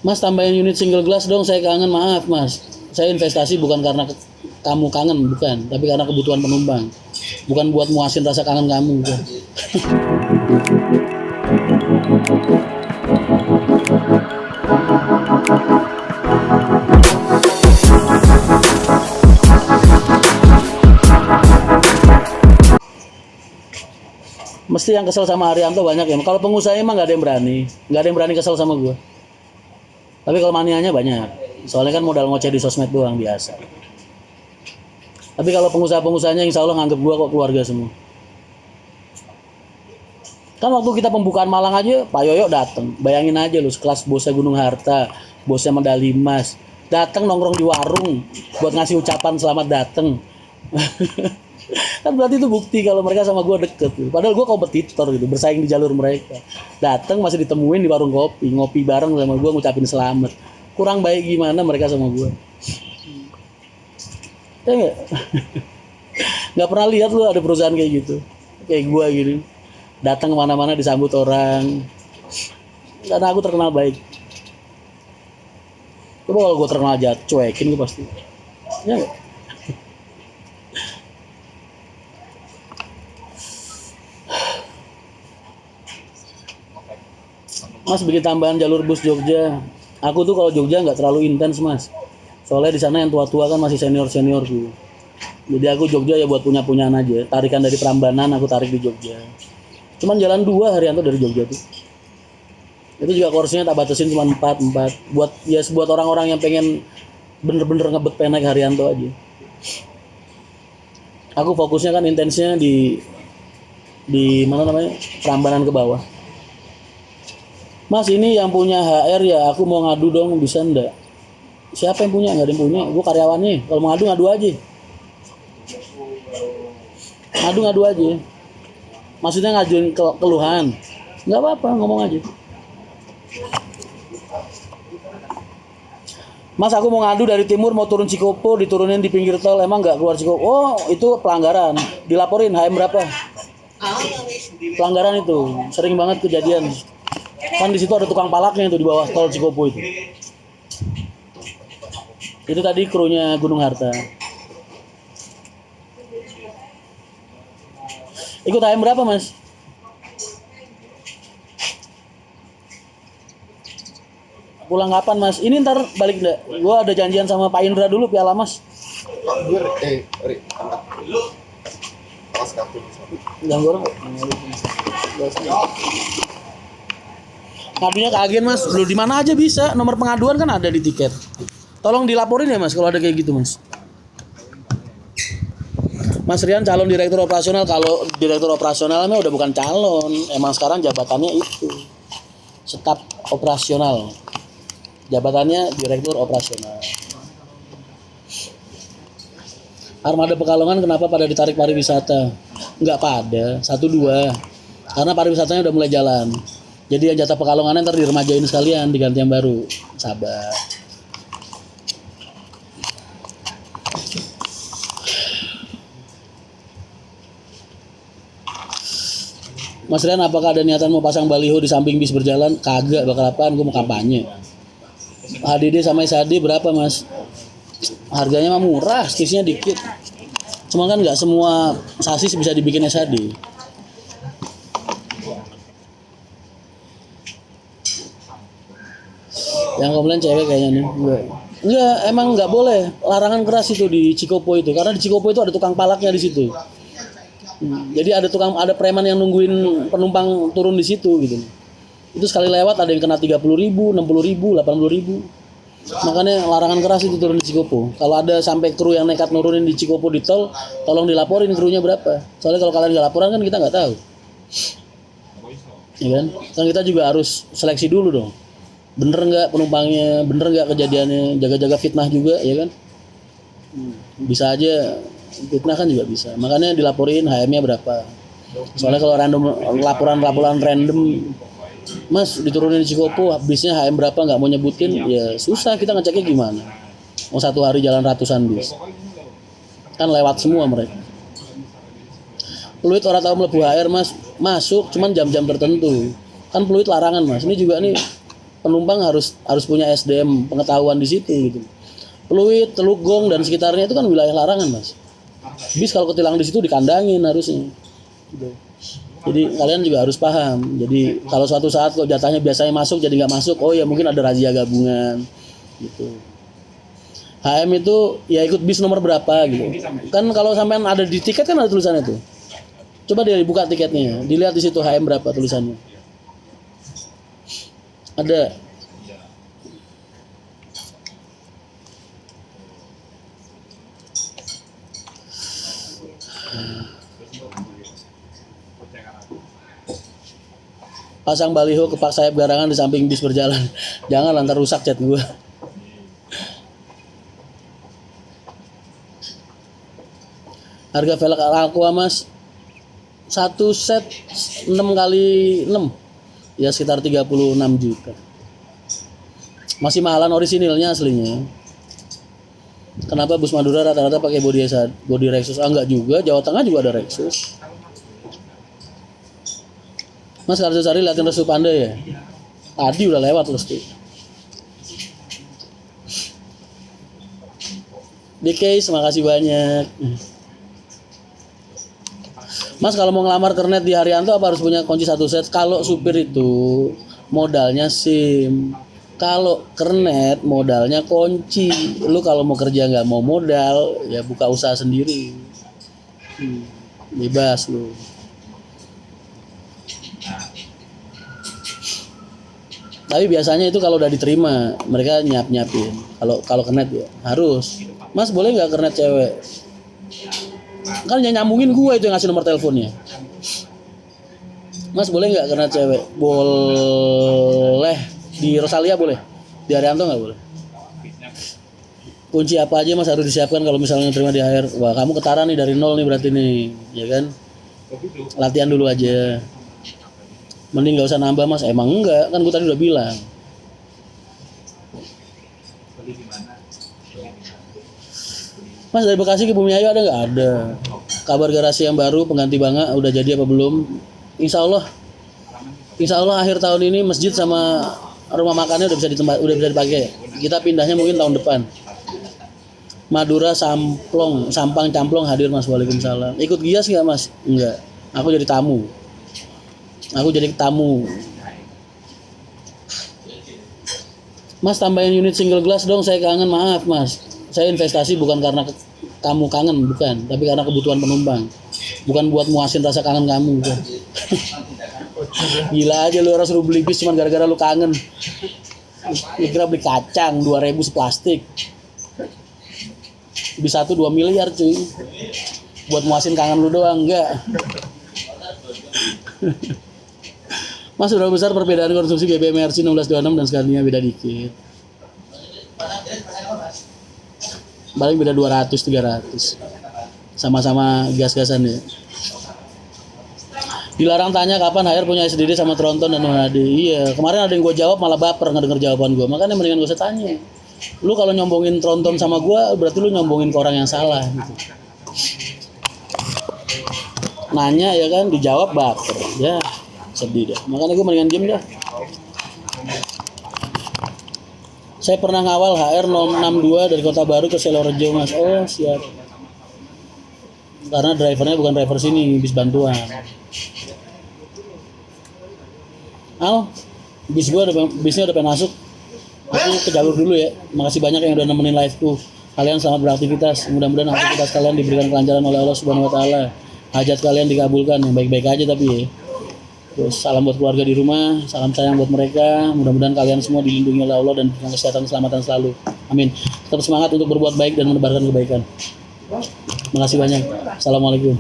Mas tambahin unit single glass dong, saya kangen. Maaf mas, saya investasi bukan karena kamu kangen, bukan, tapi karena kebutuhan penumpang, bukan buat muasin rasa kangen kamu. Bukan. Mesti yang kesel sama Arianto banyak ya. Kalau pengusaha emang nggak ada yang berani kesel sama gue. Tapi kalau manianya banyak. Soalnya kan modal ngoceh di sosmed doang biasa. Tapi kalau pengusaha-pengusahanya insya Allah nganggep gue kok keluarga semua. Kan waktu kita pembukaan Malang aja, Pak Yoyo dateng. Bayangin aja lu, sekelas bosnya Gunung Harta, bosnya Medali Emas, dateng nongkrong di warung buat ngasih ucapan selamat dateng. Kan berarti itu bukti kalau mereka sama gue deket gitu. Padahal gue kompetitor gitu, bersaing di jalur mereka. Dateng masih ditemuin di warung kopi, ngopi bareng sama gue ngucapin selamat. Kurang baik gimana mereka sama gue. Ya nggak? Nggak pernah lihat lu ada perusahaan kayak gitu, kayak gue gini. Datang kemana-mana disambut orang. Karena aku terkenal baik. Coba kalau gue terkenal jahat, cuekin gue pasti. Ya nggak? Mas bikin tambahan jalur bus Jogja. Aku tuh kalau Jogja nggak terlalu intens mas. Soalnya di sana yang tua-tua kan masih senior-senior tuh. Jadi aku Jogja ya buat punya-punyaan aja. Tarikan dari Prambanan aku tarik di Jogja. Cuman jalan 2 Haryanto dari Jogja tuh. Itu juga kursinya tak batasin cuma 4. Buat orang-orang yang pengen bener-bener ngebet penek Haryanto aja. Aku fokusnya kan intensnya di mana namanya? Prambanan ke bawah. Mas ini yang punya HR ya, aku mau ngadu dong, bisa ndak? Siapa yang punya? Nggak ada yang punya, gue karyawannya. Kalau mau ngadu aja. Ngadu aja. Maksudnya ngajuin keluhan. Nggak apa-apa, ngomong aja. Mas aku mau ngadu dari timur mau turun Cikopo, diturunin di pinggir tol, emang nggak keluar Cikopo? Oh itu pelanggaran, dilaporin HM berapa? Pelanggaran itu, sering banget kejadian. Kan di situ ada tukang palaknya itu di bawah tol Cikopo itu. Itu tadi krunya Gunung Harta. Ikut HM berapa mas? Pulang kapan mas? Ini ntar balik enggak? Gua ada janjian sama Pak Indra dulu piala mas. Jangan orang. Ngadunya ke agen mas. Lu di mana aja bisa. Nomor pengaduan kan ada di tiket. Tolong dilaporin ya mas kalau ada kayak gitu mas. Mas Rian calon direktur operasional. Kalau direktur operasionalnya udah bukan calon, emang sekarang jabatannya itu staf operasional, jabatannya direktur operasional. Armada Pekalongan kenapa pada ditarik pariwisata? Enggak pada, 1-2 karena pariwisatanya udah mulai jalan. Jadi yang jatah Pekalongannya ntar diremajain sekalian, diganti yang baru. Sabar. Mas Rian, apakah ada niatan mau pasang baliho di samping bis berjalan? Kagak, bakal apaan? Gue mau kampanye. HDD sama SAD berapa mas? Harganya mah murah, stisnya dikit. Cuma kan nggak semua sasis bisa dibikin SAD. Yang komplain cewek kayaknya nih. Enggak, emang nggak boleh. Larangan keras itu di Cikopo itu. Karena di Cikopo itu ada tukang palaknya di situ. Jadi ada preman yang nungguin penumpang turun di situ gitu. Itu sekali lewat ada yang kena 30.000, 60.000, 80.000. Makanya larangan keras itu turun di Cikopo. Kalau ada sampai kru yang nekat nurunin di Cikopo di tol, tolong dilaporin krunya berapa. Soalnya kalau kalian nggak laporan kan kita nggak tahu. Ya kan? Kan kita juga harus seleksi dulu dong. Bener nggak penumpangnya, bener nggak kejadiannya, jaga-jaga fitnah juga, ya kan? Bisa aja fitnah kan juga bisa. Makanya dilaporin HM-nya berapa. Soalnya kalau laporan random, mas diturunin di Cikopo, bisnya HM berapa nggak mau nyebutin, ya susah kita ngeceknya gimana. Mau satu hari jalan ratusan bis, kan lewat semua mereka. Peluit orang tahu melebu HR mas, masuk cuman jam-jam tertentu. Kan peluit larangan mas. Ini juga nih penumpang harus punya SDM pengetahuan di situ gitu. Pluit, Teluk Gong dan sekitarnya itu kan wilayah larangan, Mas. Bis kalau ketilang di situ dikandangin harusnya. Gitu. Jadi kalian juga harus paham. Jadi kalau suatu saat kok jatahnya biasanya masuk jadi nggak masuk, oh ya mungkin ada razia gabungan gitu. HM itu ya ikut bis nomor berapa gitu. Kan kalau sampean ada di tiket kan ada tulisannya tuh. Coba dia buka tiketnya, dilihat di situ HM berapa tulisannya. Ada. Pasang baliho kepak sayap garangan di samping bis berjalan. Jangan lantar rusak chat gue. Harga velg Aqua Mas 1 set 6 kali 6 ya sekitar 36 juta. Masih mahalan orisinilnya aslinya. Kenapa bus Madura rata-rata pakai body Rexus? Enggak juga, Jawa Tengah juga ada Rexus. Mas Karjosari latihan restu pandai ya? Tadi udah lewat restu. DK, makasih banyak. Mas kalau mau ngelamar kernet di Haryanto apa harus punya kunci 1 set? Kalau supir itu modalnya SIM. Kalau kernet modalnya kunci. Lu kalau mau kerja nggak mau modal ya buka usaha sendiri. Bebas lu. Tapi biasanya itu kalau udah diterima mereka nyiapin. Kalau kernet ya harus. Mas boleh nggak kernet cewek? Kan nyambungin gue itu yang ngasih nomor teleponnya. Mas boleh nggak kernet cewek? Boleh. Di Rosalia boleh. Di Haryanto nggak boleh. Kunci apa aja Mas harus disiapkan kalau misalnya terima di HR? Wah kamu ketara nih dari nol nih berarti nih, ya kan? Latihan dulu aja. Mending nggak usah nambah Mas. Emang enggak, kan gue tadi udah bilang. Mas dari Bekasi ke Bumiayu ada nggak? Ada. Kabar garasi yang baru pengganti Banga udah jadi apa belum? Insya Allah akhir tahun ini masjid sama rumah makannya udah bisa dipakai. Kita pindahnya mungkin tahun depan. Madura Sampang Camplong hadir Mas. Waalaikumsalam. Ikut Gias nggak Mas? Enggak. Aku jadi tamu. Mas tambahin unit single glass dong, saya kangen. Maaf Mas, saya investasi bukan karena kamu kangen, bukan, tapi karena kebutuhan penumpang, bukan buat muasin rasa kangen kamu. Gila aja lu harus beli bis cuma gara-gara lu kangen. Lu kira beli kacang 2.000 seplastik, bis 2 miliar cuy, buat muasin kangen lu doang, enggak. Mas berapa besar perbedaan konsumsi BBM RC 1626 dan sekalinya beda dikit. Paling beda 200-300. Sama-sama gas-gasan ya. Dilarang tanya kapan HR punya SDD sama Tronton dan HD. Iya, kemarin ada yang gue jawab malah baper nggak denger jawaban gue. Makanya mendingan gue tanya. Lu kalau nyombongin Tronton sama gue berarti lu nyombongin ke orang yang salah gitu. Nanya ya kan, dijawab baper. Ya. Sedih dah. Makanya gue mendingan diem dah. Saya pernah ngawal HR 062 dari Kota Baru ke Selorejo Mas. Oh siap. Karena drivernya bukan driver sini, bis bantuan. Bisnya udah pengen masuk. Aku ke jalur dulu ya. Makasih banyak yang udah nemenin live-ku. Kalian selamat beraktivitas. Mudah-mudahan aktivitas kalian diberikan kelancaran oleh Allah Subhanahu wa taala. Hajat kalian dikabulkan yang baik-baik aja tapi ya. Terus salam buat keluarga di rumah, salam sayang buat mereka. Mudah-mudahan kalian semua dilindungi oleh Allah dan diberikan kesehatan keselamatan selalu. Amin. Tetap semangat untuk berbuat baik dan menebarkan kebaikan. Makasih banyak. Assalamualaikum.